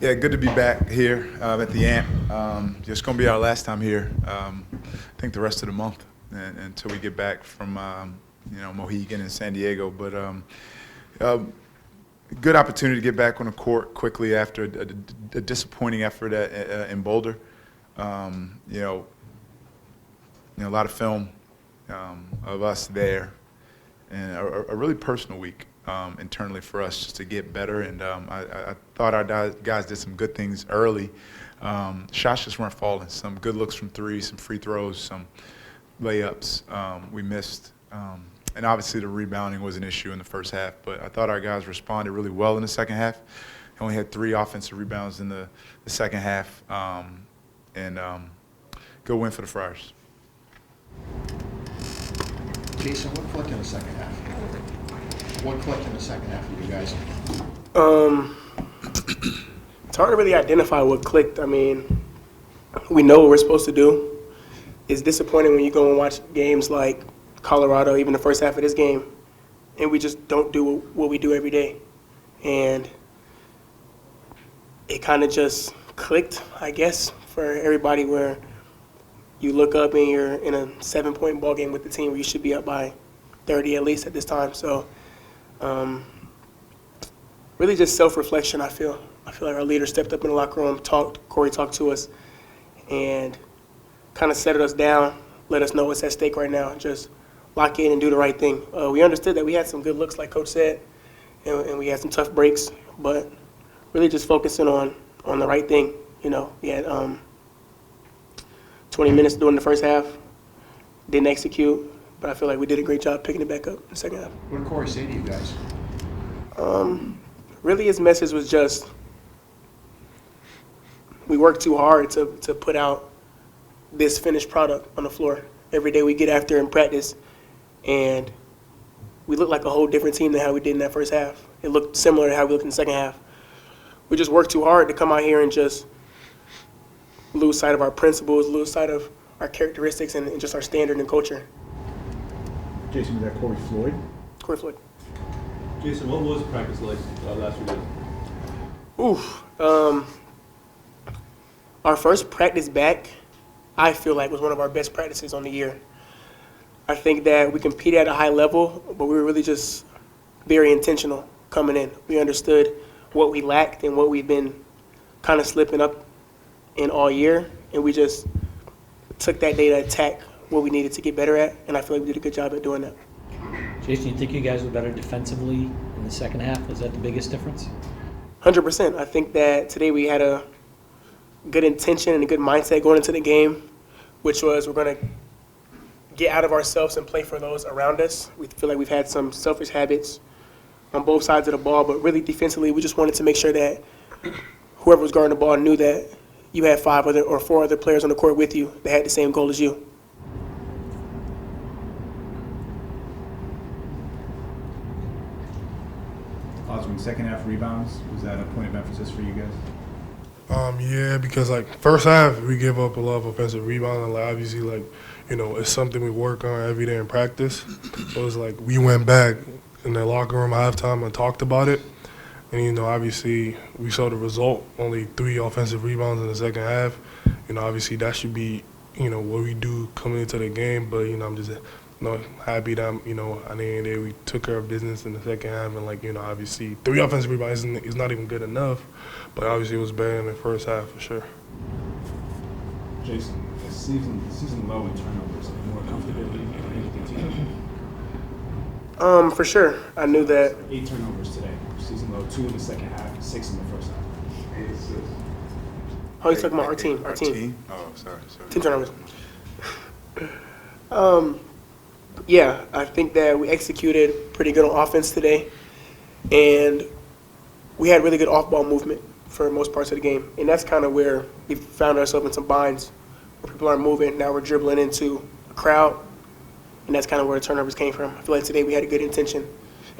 Yeah, good to be back here at the Amp. Just going to be our last time here. I think the rest of the month until we get back from Mohegan and San Diego. But good opportunity to get back on the court quickly after a disappointing effort in Boulder. A lot of film of us there, and a really personal week. Internally for us just to get better, and I thought our guys did some good things early. Shots just weren't falling. Some good looks from three, some free throws, some layups we missed. And obviously the rebounding was an issue in the first half, but I thought our guys responded really well in the second half. Only had 3 offensive rebounds in the second half, and good win for the Friars. Jason, what clicked in the second half? What clicked in the second half for you guys? It's hard to really identify what clicked. I mean, we know what we're supposed to do. It's disappointing when you go and watch games like Colorado, even the first half of this game, and we just don't do what we do every day. And it kind of just clicked, I guess, for everybody, where you look up and you're in a 7-point ball game with the team where you should be up by 30 at least at this time. So really just self-reflection, I feel. I feel like our leader stepped up in the locker room, Corey talked to us, and kind of settled us down, let us know what's at stake right now, just lock in and do the right thing. We understood that we had some good looks, like Coach said, and we had some tough breaks, but really just focusing on the right thing. We had 20 minutes during the first half, didn't execute, but I feel like we did a great job picking it back up in the second half. What did Corey say to you guys? Really his message was just, we work too hard to put out this finished product on the floor. Every day we get after in practice, and we look like a whole different team than how we did in that first half. It looked similar to how we looked in the second half. We just worked too hard to come out here and just lose sight of our principles, lose sight of our characteristics, and just our standard and culture. Jason, was that Corey Floyd? Corey Floyd. Jason, what was practice like last week? Our first practice back, I feel like, was one of our best practices on the year. I think that we competed at a high level, but we were really just very intentional coming in. We understood what we lacked and what we've been kind of slipping up in all year, and we just took that day to attack what we needed to get better at, and I feel like we did a good job at doing that. Jason, you think you guys were better defensively in the second half? Was that the biggest difference? 100%. I think that today we had a good intention and a good mindset going into the game, which was we're going to get out of ourselves and play for those around us. We feel like we've had some selfish habits on both sides of the ball, but really defensively we just wanted to make sure that whoever was guarding the ball knew that you had 4 other players on the court with you that had the same goal as you. Oswin, second half rebounds, was that a point of emphasis for you guys? Yeah, because first half we give up a lot of offensive rebounds, and obviously it's something we work on every day in practice. So it's we went back in the locker room at halftime and talked about it, and obviously we saw the result. Only 3 offensive rebounds in the second half. Obviously that should be what we do coming into the game. But I'm just happy that at the end of the day we took care of business in the second half, and obviously 3 offensive rebounds is not even good enough, but obviously it was better in the first half for sure. Jason, the season low in turnovers, more comfortability in the team? For sure. I knew that. 8 turnovers today, season low, 2 in the second half, 6 in the first half. Oh, you're talking about our team. Our team? Oh, sorry. Team turnovers. Yeah, I think that we executed pretty good on offense today, and we had really good off-ball movement for most parts of the game, and that's kind of where we found ourselves in some binds where people aren't moving. Now we're dribbling into a crowd, and that's kind of where the turnovers came from. I feel like today we had a good intention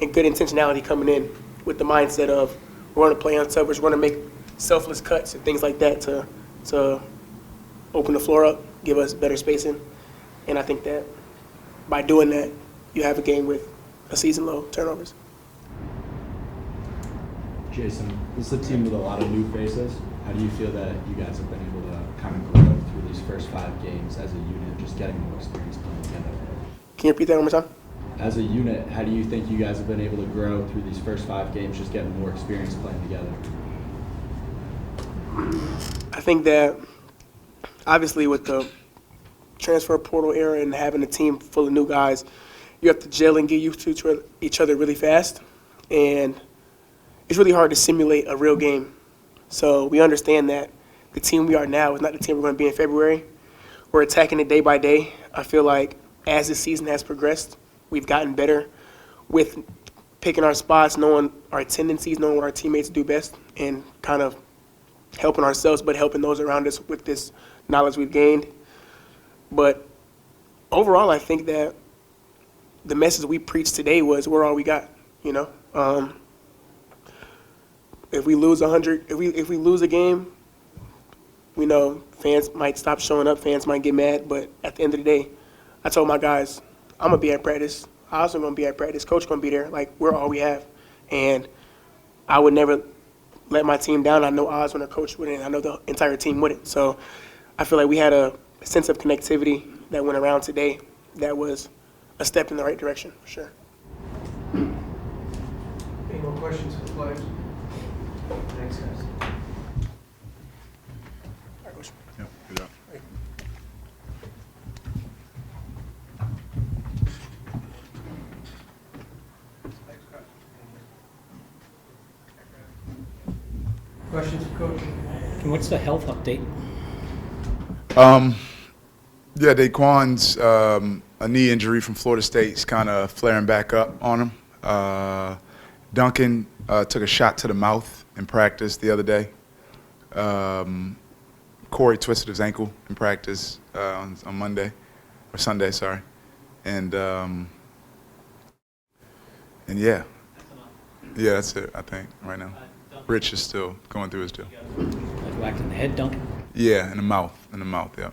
and good intentionality coming in with the mindset of we're going to play on coverage, we're going to make selfless cuts and things like that to open the floor up, give us better spacing, and I think that by doing that, you have a game with a season low turnovers. Jason, this is a team with a lot of new faces. How do you feel that you guys have been able to kind of grow through these first 5 games as a unit, just getting more experience playing together? Can you repeat that one more time? As a unit, how do you think you guys have been able to grow through these first 5 games, just getting more experience playing together? I think that obviously with the transfer portal era and having a team full of new guys, you have to gel and get used to each other really fast. And it's really hard to simulate a real game. So we understand that the team we are now is not the team we're going to be in February. We're attacking it day by day. I feel like as the season has progressed, we've gotten better with picking our spots, knowing our tendencies, knowing what our teammates do best, and kind of helping ourselves, but helping those around us with this knowledge we've gained. But overall, I think that the message we preached today was we're all we got, you know. If we lose if we lose a game, we know fans might stop showing up, fans might get mad, but at the end of the day, I told my guys, I'm going to be at practice. Oz is going to be at practice. Coach going to be there. Like, we're all we have. And I would never let my team down. I know Oz when a coach wouldn't. I know the entire team wouldn't. So I feel like we had a sense of connectivity that went around today that was a step in the right direction, for sure. Any more questions for the players? Thanks, guys. All right, Coach. Yep, good job. Questions for Coach? And what's the health update? Yeah, Daquan's a knee injury from Florida State's kind of flaring back up on him. Duncan took a shot to the mouth in practice the other day. Corey twisted his ankle in practice on Monday, or Sunday, sorry. And yeah, that's it, I think, right now. Rich is still going through his deal. Like whacked in the head, Duncan? Yeah, in the mouth, yeah.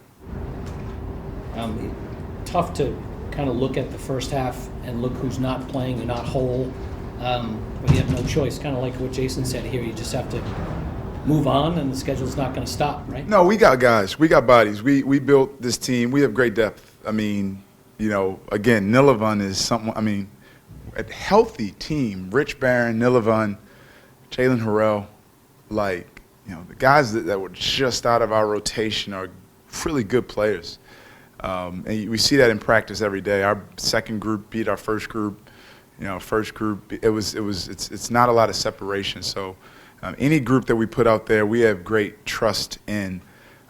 Tough to kind of look at the first half and look who's not playing, who's not whole. But you have no choice, kind of like what Jason said here. You just have to move on, and the schedule's not going to stop, right? No, we got guys. We got bodies. We built this team. We have great depth. I mean, you know, again, Nilavun is something, I mean, a healthy team. Rich Barron, Nilavun, Jalen Harrell, like, you know, the guys that were just out of our rotation are really good players. And we see that in practice every day. Our second group beat our first group. You know, first group, it's not a lot of separation. So any group that we put out there, we have great trust in.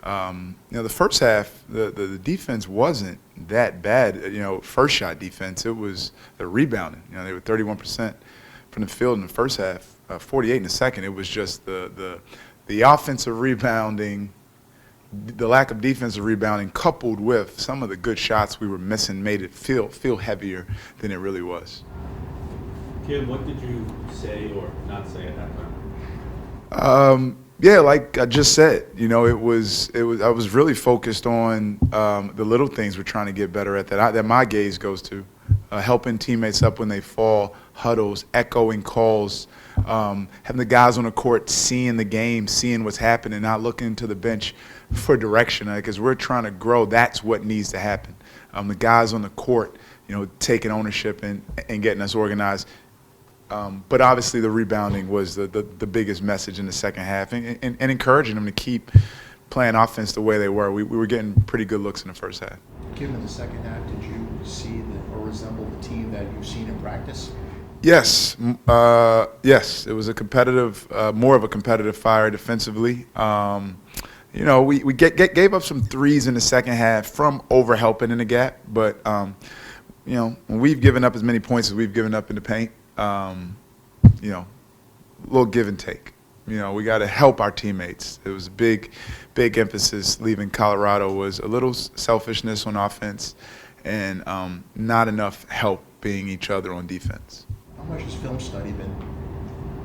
You know, the first half, the defense wasn't that bad. You know, first shot defense, it was the rebounding. You know, they were 31% from the field in the first half, 48 in the second. It was just the offensive rebounding, the lack of defensive rebounding, coupled with some of the good shots we were missing, made it feel heavier than it really was. Kim, what did you say or not say at that time? Yeah, like I just said, you know, I was really focused on the little things we're trying to get better at that my gaze goes to, helping teammates up when they fall, huddles, echoing calls, having the guys on the court seeing the game, seeing what's happening, not looking to the bench for direction, because we're trying to grow. That's what needs to happen. The guys on the court, you know, taking ownership and getting us organized. But obviously the rebounding was the biggest message in the second half, and encouraging them to keep playing offense the way they were. We were getting pretty good looks in the first half. Given the second half, did you see or resemble the team that you've seen in practice? Yes, yes. It was a competitive, more of a competitive fire defensively. You know, we gave up some threes in the second half from overhelping in the gap, but you know, when we've given up as many points as we've given up in the paint, you know, a little give and take. You know, we got to help our teammates. It was a big emphasis leaving Colorado was a little selfishness on offense and not enough help being each other on defense. How much has film study been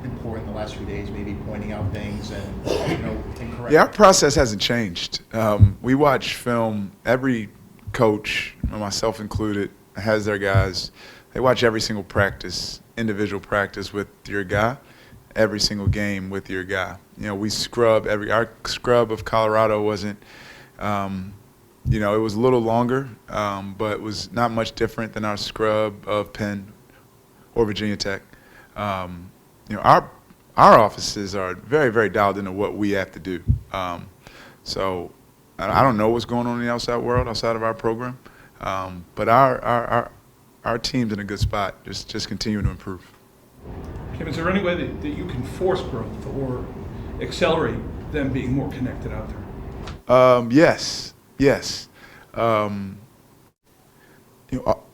important the last few days, maybe pointing out things and, you know, incorrect? Yeah, our process hasn't changed. We watch film. Every coach, myself included, has their guys. They watch every single practice, individual practice with your guy, every single game with your guy. We scrub our scrub of Colorado wasn't, it was a little longer, but it was not much different than our scrub of Penn or Virginia Tech. Our offices are very, very dialed into what we have to do. So I don't know what's going on in the outside world, outside of our program, but our team's in a good spot, just continuing to improve. Kim, is there any way that you can force growth or accelerate them being more connected out there? Yes.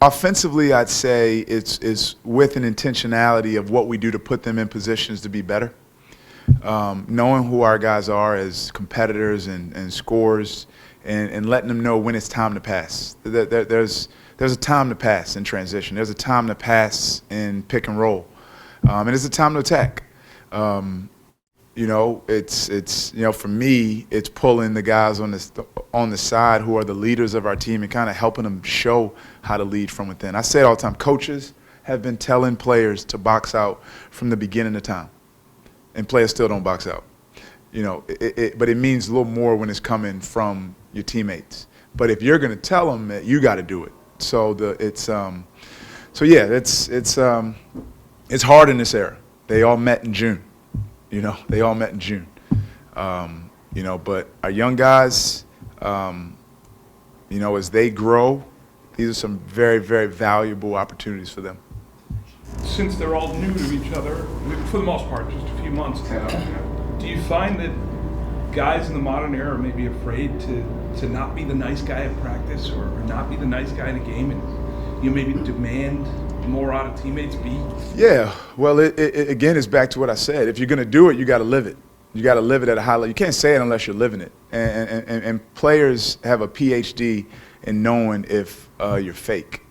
Offensively, I'd say it's with an intentionality of what we do to put them in positions to be better. Knowing who our guys are as competitors and scorers, and letting them know when it's time to pass. There's a time to pass in transition. There's a time to pass in pick and roll, and there's a time to attack. It's for me, it's pulling the guys on the side who are the leaders of our team and kind of helping them show how to lead from within. I say it all the time. Coaches have been telling players to box out from the beginning of time, and players still don't box out. But it means a little more when it's coming from your teammates. But if you're going to tell them that, you got to do it. It's hard in this era. They all met in June. But our young guys, as they grow, these are some very, very valuable opportunities for them. Since they're all new to each other, for the most part, just a few months, do you find that guys in the modern era may be afraid to not be the nice guy at practice or not be the nice guy in a game and maybe demand more out of teammates? Yeah, well, it again is back to what I said. If you're going to do it, you got to live it. You got to live it at a high level. You can't say it unless you're living it. And players have a PhD in knowing if you're fake.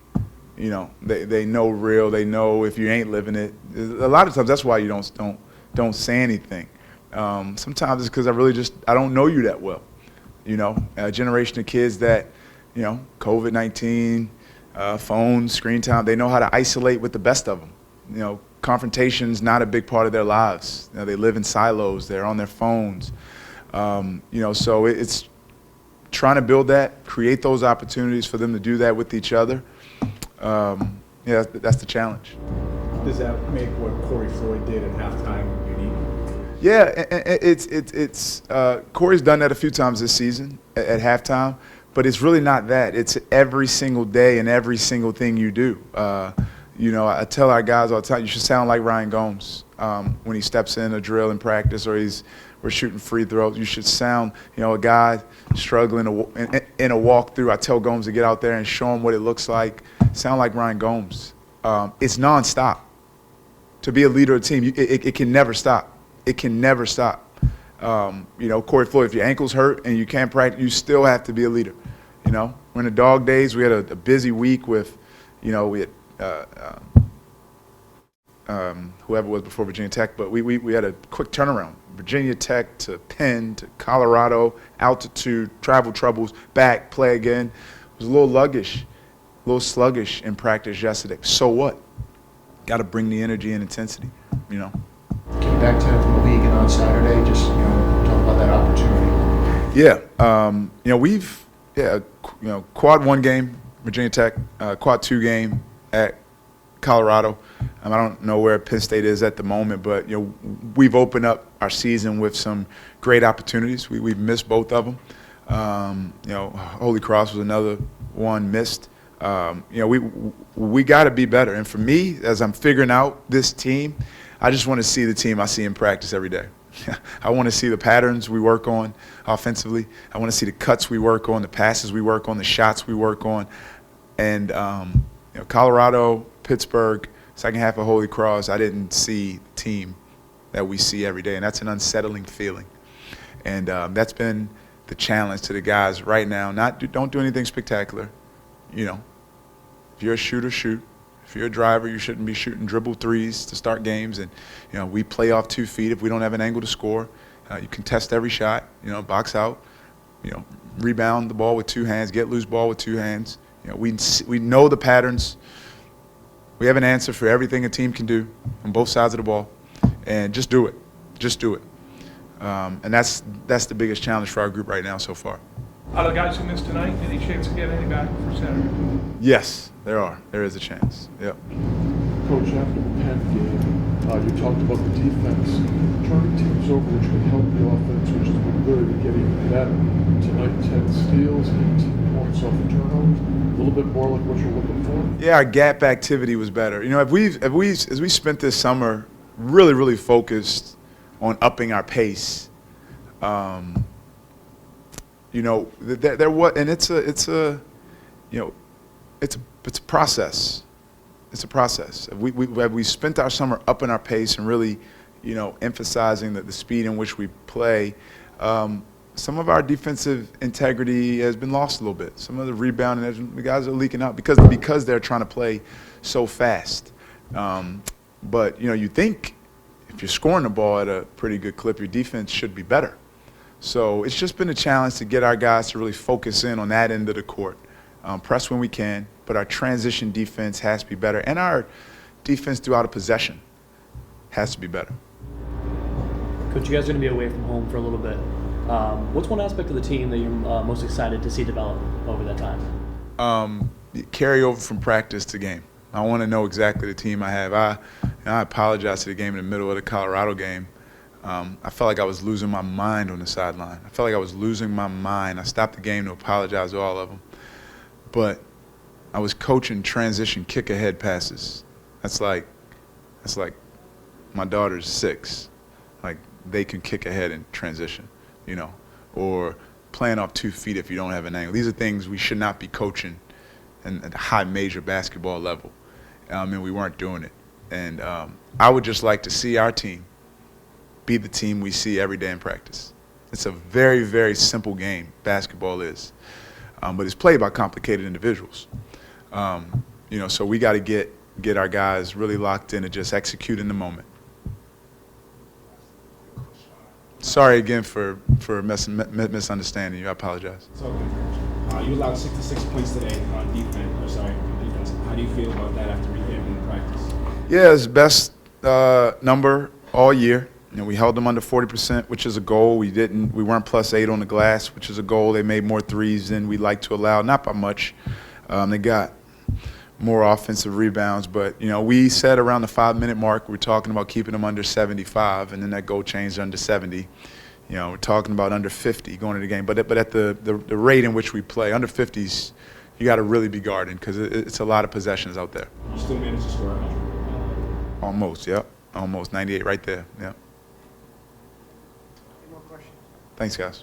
They know real. They know if you ain't living it. A lot of times that's why you don't say anything. Sometimes it's because I don't know you that well. A generation of kids that, COVID-19, phones, screen time, they know how to isolate with the best of them. Confrontation's not a big part of their lives. They live in silos. They're on their phones. So it's trying to build that, create those opportunities for them to do that with each other. That's the challenge. Does that make what Corey Floyd did at halftime unique? Yeah, it's Corey's done that a few times this season at halftime, but it's really not that. It's every single day and every single thing you do. I tell our guys all the time, you should sound like Ryan Gomes when he steps in a drill in practice or we're shooting free throws. You should sound, a guy struggling in a walkthrough. I tell Gomes to get out there and show him what it looks like. Sound like Ryan Gomes. It's nonstop. To be a leader of a team, it can never stop. It can never stop. Corey Floyd, if your ankle's hurt and you can't practice, you still have to be a leader. We're in the dog days. We had a busy week with, we had whoever was before Virginia Tech, but we had a quick turnaround. Virginia Tech to Penn to Colorado, altitude, travel troubles, back, play again. It was a little sluggish in practice yesterday. So what? Got to bring the energy and intensity, Getting back to the league and on Saturday, just, talk about that opportunity. Yeah, we've quad 1 game, Virginia Tech, quad 2 game at Colorado. I don't know where Penn State is at the moment, but we've opened up our season with some great opportunities. We've missed both of them. Holy Cross was another one missed. We got to be better. And for me, as I'm figuring out this team, I just want to see the team I see in practice every day. I want to see the patterns we work on offensively. I want to see the cuts we work on, the passes we work on, the shots we work on. And Colorado, Pittsburgh, second half of Holy Cross, I didn't see the team that we see every day, and that's an unsettling feeling. And that's been the challenge to the guys right now. Don't do anything spectacular. If you're a shooter, shoot. If you're a driver, you shouldn't be shooting dribble threes to start games. And we play off 2 feet if we don't have an angle to score. You contest every shot. Box out. Rebound the ball with 2 hands. Get loose ball with 2 hands. We know the patterns. We have an answer for everything a team can do on both sides of the ball. and just do it. Just do it. And that's the biggest challenge for our group right now so far. Out of the guys who missed tonight, any chance of getting any back for Saturday? Yes, there are. There is a chance. Yep. Coach, after the Penn game, you talked about the defense turning teams over, which can help the offense, which has been good, and get even better. Tonight, 10 steals, 18 points off the turnovers. A little bit more like what you're looking for. Yeah, our gap activity was better. You know, as we spent this summer really focused on upping our pace. You know, there was, and it's a process. It's a process. We spent our summer upping our pace and really, you know, emphasizing the speed in which we play. Some of our defensive integrity has been lost a little bit. Some of the rebounding, the guys are leaking out because they're trying to play so fast. But you know, you think if you're scoring the ball at a pretty good clip, your defense should be better. So it's just been a challenge to get our guys to really focus in on that end of the court, press when we can, but our transition defense has to be better, and our defense throughout a possession has to be better. Coach, you guys are going to be away from home for a little bit. What's one aspect of the team that you're most excited to see develop over that time? Carry over from practice to game. I want to know exactly the team I have. I apologize to the game in the middle of the Colorado game. I felt like I was losing my mind on the sideline. I felt like I was losing my mind. I stopped the game to apologize to all of them. But I was coaching transition kick-ahead passes. That's like my daughter's 6. Like, they can kick ahead in transition, you know, or playing off 2 feet if you don't have an angle. These are things we should not be coaching at a high major basketball level, and we weren't doing it. And I would just like to see our team be the team we see every day in practice. It's a very simple game, basketball is, but it's played by complicated individuals. You know, so we got to get our guys really locked in and just execute in the moment. Sorry again for misunderstanding you. I apologize. It's okay. You allowed 66 points today on defense. How do you feel about that after revamping practice? Yeah, it's the best number all year. You know, we held them under 40%, which is a goal. We weren't +8 on the glass, which is a goal. They made more threes than we like to allow, not by much. They got more offensive rebounds, but you know, we said around the 5-minute mark we're talking about keeping them under 75, and then that goal changed under 70. You know, we're talking about under 50 going into the game, but at the rate in which we play, under 50s, you got to really be guarding because it's a lot of possessions out there. You still managed to score 100. Almost, yep, almost 98 right there, yeah. Thanks, guys.